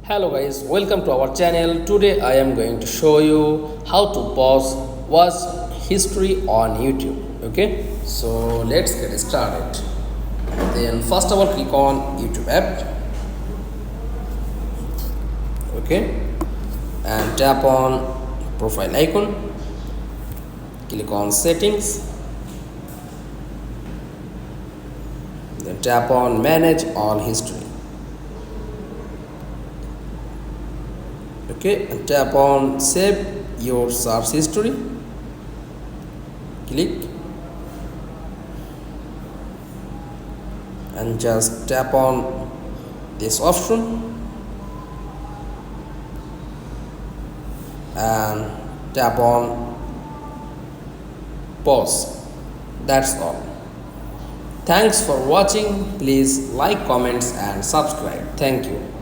Hello guys, welcome to our channel. Today I am going to show you how to pause watch history on YouTube. Okay, so let's get started. Then first of all, click on YouTube app. Okay, and tap on profile icon. Click on settings. Then tap on manage all history. Okay, and tap on save your search history. Click and just tap on this option and tap on pause. That's all. Thanks for watching. Please like, comments and subscribe. Thank you.